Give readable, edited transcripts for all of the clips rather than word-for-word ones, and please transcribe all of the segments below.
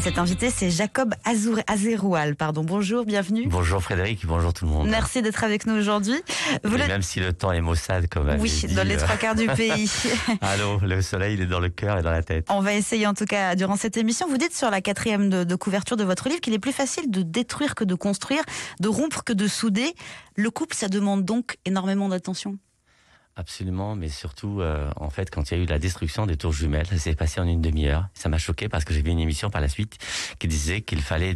cet invité, c'est Jacob Azeroual. Bonjour, bienvenue. Bonjour Frédéric, bonjour tout le monde. Merci d'être avec nous aujourd'hui. Même si le temps est maussade, comme elle dit. Oui, dans les trois quarts du pays. Allô, le soleil, il est dans le cœur et dans la tête. On va essayer en tout cas, durant cette émission, vous dites sur la 4e de couverture de votre livre qu'il est plus facile de détruire que de construire, de rompre que de souder. Le couple, ça demande donc énormément d'attention. Absolument, mais surtout, en fait, quand il y a eu la destruction des tours jumelles, ça s'est passé en une demi-heure. Ça m'a choqué parce que j'ai vu une émission par la suite qui disait qu'il fallait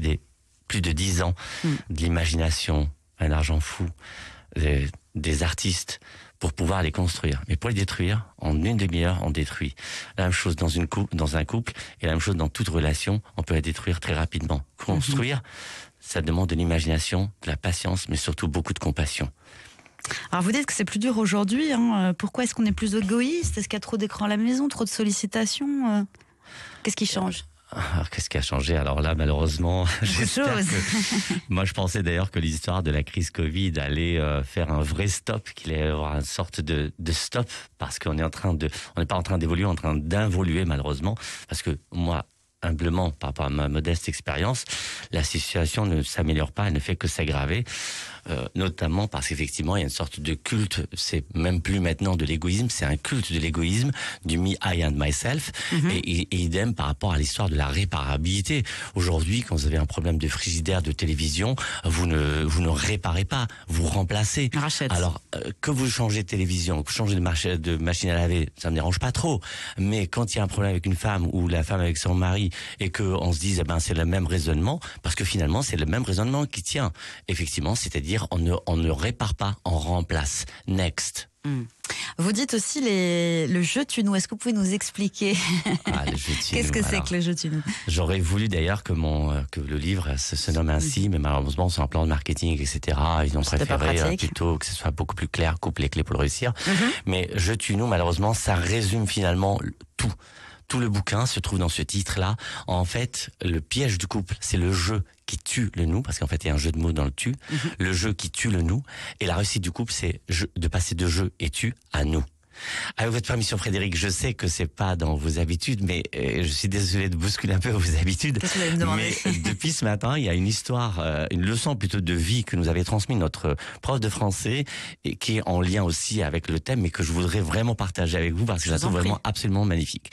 plus de 10 ans de l'imagination, un argent fou, des artistes pour pouvoir les construire. Mais pour les détruire, en une demi-heure, on détruit. La même chose dans un couple et la même chose dans toute relation, on peut la détruire très rapidement. Construire, ça demande de l'imagination, de la patience, mais surtout beaucoup de compassion. Alors vous dites que c'est plus dur aujourd'hui. Pourquoi est-ce qu'on est plus égoïste? Est-ce qu'il y a trop d'écran à la maison, trop de sollicitations? Qu'est-ce qui change? Qu'est-ce qui a changé? Alors là, malheureusement, moi je pensais d'ailleurs que l'histoire de la crise Covid allait faire un vrai stop, qu'il allait y avoir une sorte de stop, parce qu'on est on n'est pas en train d'évoluer, on est en train d'involuer malheureusement, parce que moi, humblement, par rapport à ma modeste expérience, la situation ne s'améliore pas, elle ne fait que s'aggraver, notamment parce qu'effectivement il y a une sorte de culte, c'est même plus maintenant de l'égoïsme, c'est un culte de l'égoïsme, du me, I and myself, et idem par rapport à l'histoire de la réparabilité. Aujourd'hui, quand vous avez un problème de frigidaire, de télévision, vous ne réparez pas, vous remplacez. Rachète. Alors, que vous changez de télévision, que vous changez de machine à laver, ça me dérange pas trop, mais quand il y a un problème avec une femme, ou la femme avec son mari, et qu'on se dise, c'est le même raisonnement, parce que finalement, c'est le même raisonnement qui tient. Effectivement, c'est-à-dire, on ne répare pas, on remplace. Next. Vous dites aussi le jeu tue-nous. Est-ce que vous pouvez nous expliquer le jeu tue-nous? Qu'est-ce que c'est que le jeu tue-nous? J'aurais voulu d'ailleurs que le livre se nomme ainsi, mais malheureusement, sur un plan de marketing, etc., ils ont préféré plutôt que ce soit beaucoup plus clair, coupe les clés pour le réussir. Mais jeu tue-nous, malheureusement, ça résume finalement tout. Tout le bouquin se trouve dans ce titre-là. En fait, le piège du couple, c'est le jeu qui tue le nous, parce qu'en fait, il y a un jeu de mots dans le tu. Le jeu qui tue le nous. Et la réussite du couple, c'est de passer de jeu et tu à nous. Avec votre permission, Frédéric, je sais que c'est pas dans vos habitudes, mais je suis désolé de bousculer un peu vos habitudes. Qu'est-ce que vous allez me demander? Mais depuis ce matin, il y a une histoire, une leçon plutôt de vie que nous avait transmis notre prof de français, et qui est en lien aussi avec le thème, mais que je voudrais vraiment partager avec vous parce que je la trouve vraiment absolument magnifique.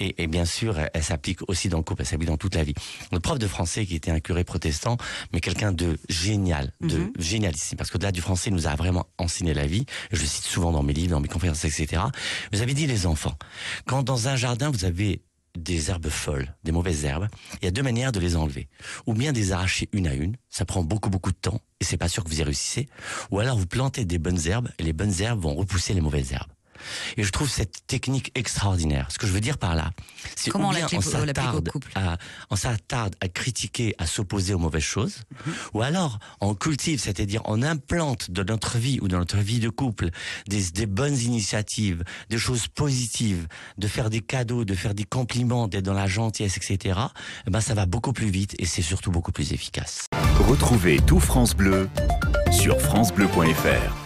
Et bien sûr, elle s'applique aussi dans le couple, elle s'applique dans toute la vie. Notre prof de français, qui était un curé protestant, mais quelqu'un de génial, de génialissime, parce qu'au-delà du français, il nous a vraiment enseigné la vie. Je le cite souvent dans mes livres, dans mes conférences, etc. Vous avez dit, les enfants, quand dans un jardin vous avez des herbes folles, des mauvaises herbes, il y a 2 manières de les enlever. Ou bien des arracher une à une, ça prend beaucoup de temps et c'est pas sûr que vous y réussissez. Ou alors vous plantez des bonnes herbes et les bonnes herbes vont repousser les mauvaises herbes. Et je trouve cette technique extraordinaire. Ce que je veux dire par là, c'est comment on s'attarde à critiquer, à s'opposer aux mauvaises choses, ou alors on cultive, c'est-à-dire on implante dans notre vie ou dans notre vie de couple des bonnes initiatives, des choses positives, de faire des cadeaux, de faire des compliments, d'être dans la gentillesse, etc. Ça va beaucoup plus vite et c'est surtout beaucoup plus efficace. Retrouvez tout France Bleu sur francebleu.fr.